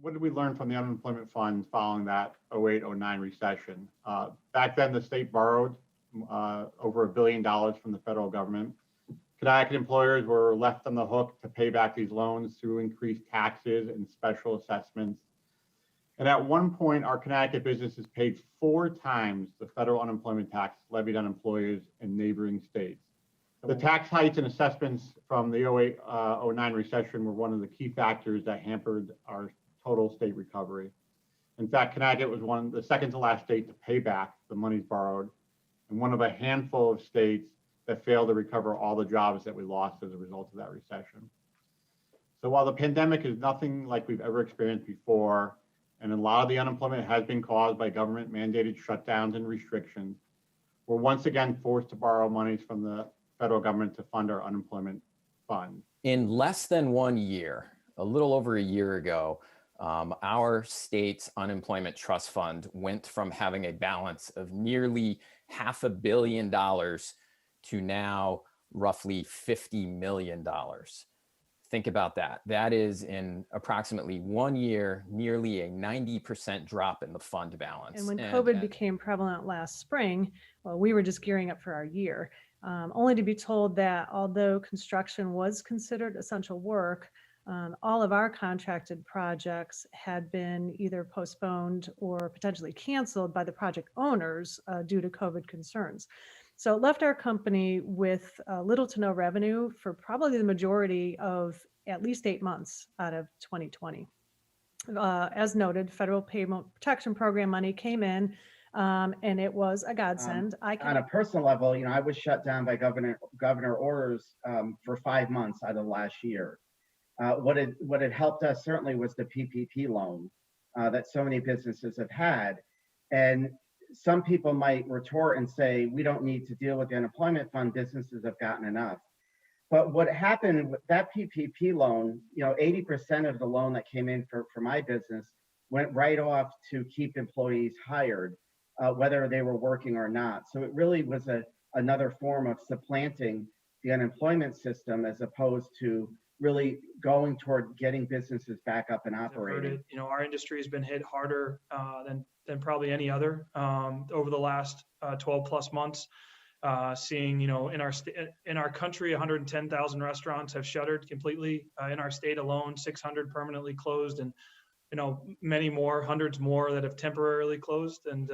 what did we learn from the unemployment fund following that 08-09 recession? Back then, the state borrowed over $1 billion from the federal government. Connecticut employers were left on the hook to pay back these loans through increased taxes and special assessments. And at one point, our Connecticut businesses paid 4 times the federal unemployment tax levied on employers in neighboring states. The tax hikes and assessments from the 08-09 recession were one of the key factors that hampered our total state recovery. In fact, Connecticut was the second to last state to pay back the monies borrowed, and one of a handful of states that failed to recover all the jobs that we lost as a result of that recession. So while the pandemic is nothing like we've ever experienced before, and a lot of the unemployment has been caused by government mandated shutdowns and restrictions, we're once again forced to borrow monies from the federal government to fund our unemployment fund. In less than 1 year, a little over a year ago, our state's unemployment trust fund went from having a balance of nearly $500 million to now roughly $50 million. Think about that. That is in approximately 1 year, nearly a 90% drop in the fund balance. And when COVID became prevalent last spring, well, we were just gearing up for our year, only to be told that although construction was considered essential work, all of our contracted projects had been either postponed or potentially canceled by the project owners due to COVID concerns. So it left our company with little to no revenue for probably the majority of at least 8 months out of 2020. As noted, federal payment protection program money came in, and it was a godsend. On a personal level, I was shut down by governor orders for 5 months out of last year. What had helped us certainly was the PPP loan that so many businesses have had. And some people might retort and say, we don't need to deal with the unemployment fund, businesses have gotten enough. But what happened with that PPP loan, 80% of the loan that came in for my business went right off to keep employees hired, whether they were working or not. So it really was another form of supplanting the unemployment system as opposed to really going toward getting businesses back up and operating. Our industry has been hit harder than probably any other over the last 12 plus months. Seeing, in our country, 110,000 restaurants have shuttered completely. In our state alone, 600 permanently closed, and many more, hundreds more that have temporarily closed, and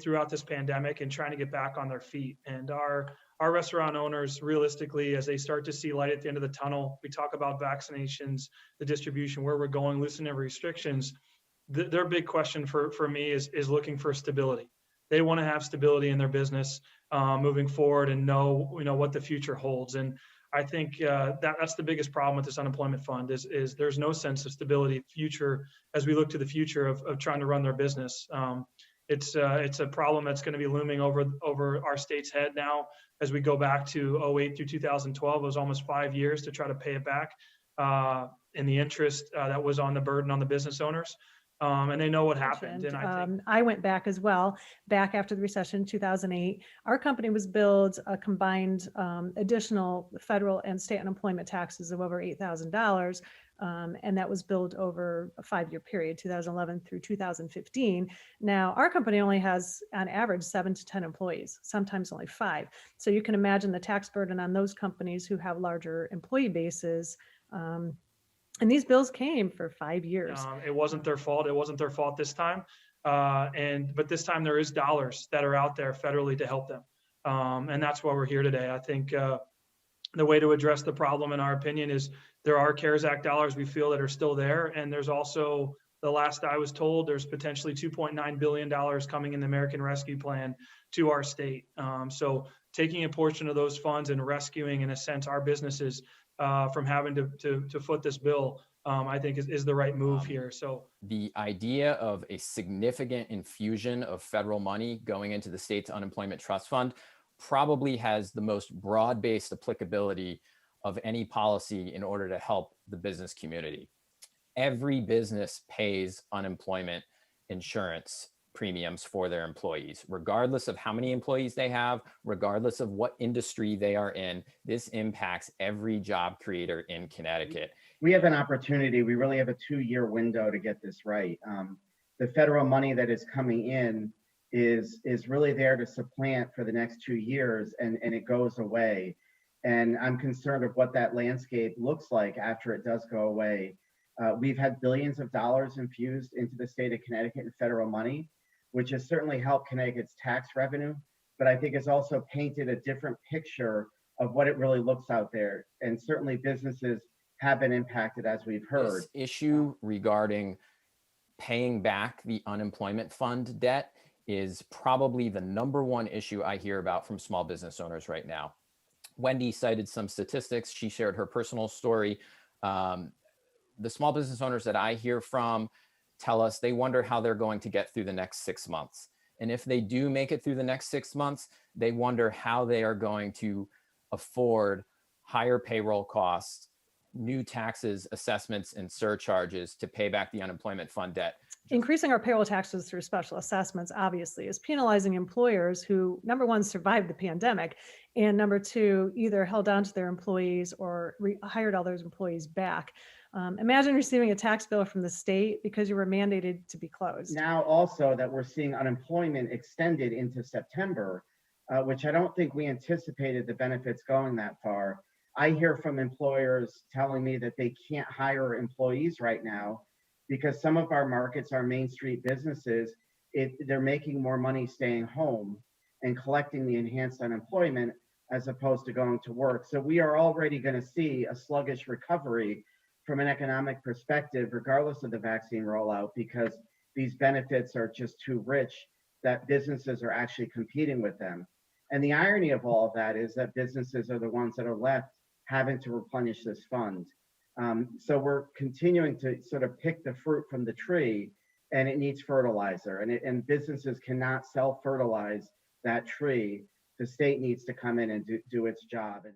throughout this pandemic, and trying to get back on their feet. And our restaurant owners, realistically, as they start to see light at the end of the tunnel, we talk about vaccinations, the distribution, where we're going, loosening of restrictions. Their big question for me is looking for stability. They want to have stability in their business moving forward and know what the future holds. And I think that's the biggest problem with this unemployment fund is there's no sense of stability future as we look to the future of trying to run their business. It's a problem that's going to be looming over our state's head now as we go back to 08 through 2012. It was almost 5 years to try to pay it back in the interest that was on the burden on the business owners. And they know what happened. And I went back as well, back after the recession, 2008. Our company was billed a combined additional federal and state unemployment taxes of over $8,000. And that was billed over a 5-year period, 2011 through 2015. Now, our company only has, on average, 7 to 10 employees, sometimes only 5. So you can imagine the tax burden on those companies who have larger employee bases. And these bills came for 5 years. It wasn't their fault. It wasn't their fault this time. But this time there is dollars that are out there federally to help them. And that's why we're here today. I think the way to address the problem, in our opinion, is there are CARES Act dollars we feel that are still there. And there's also, the last I was told, there's potentially $2.9 billion coming in the American Rescue Plan to our state. So taking a portion of those funds and rescuing, in a sense, our businesses from having to foot this bill, I think is the right move here. So the idea of a significant infusion of federal money going into the state's unemployment trust fund probably has the most broad-based applicability of any policy in order to help the business community. Every business pays unemployment insurance premiums for their employees, regardless of how many employees they have, regardless of what industry they are in. This impacts every job creator in Connecticut. we have an opportunity. We really have a 2-year window to get this right. The federal money that is coming in is really there to supplant for the next 2 years, and it goes away. And I'm concerned of what that landscape looks like after it does go away. We've had billions of dollars infused into the state of Connecticut in federal money, which has certainly helped Connecticut's tax revenue, but I think it's also painted a different picture of what it really looks out there. And certainly businesses have been impacted, as we've heard. This issue regarding paying back the unemployment fund debt is probably the #1 issue I hear about from small business owners right now. Wendy cited some statistics. She shared her personal story. The small business owners that I hear from tell us they wonder how they're going to get through the next 6 months. And if they do make it through the next 6 months, they wonder how they are going to afford higher payroll costs, new taxes, assessments, and surcharges to pay back the unemployment fund debt. Increasing our payroll taxes through special assessments, obviously, is penalizing employers who, #1, survived the pandemic, and #2, either held on to their employees or hired all those employees back. Imagine receiving a tax bill from the state because you were mandated to be closed. Now also that we're seeing unemployment extended into September, which I don't think we anticipated the benefits going that far. I hear from employers telling me that they can't hire employees right now because some of our markets, our Main Street businesses, they're making more money staying home and collecting the enhanced unemployment as opposed to going to work. So we are already going to see a sluggish recovery from an economic perspective, regardless of the vaccine rollout, because these benefits are just too rich that businesses are actually competing with them. And the irony of all of that is that businesses are the ones that are left having to replenish this fund. So we're continuing to sort of pick the fruit from the tree, and it needs fertilizer, and businesses cannot self-fertilize that tree. The state needs to come in and do its job.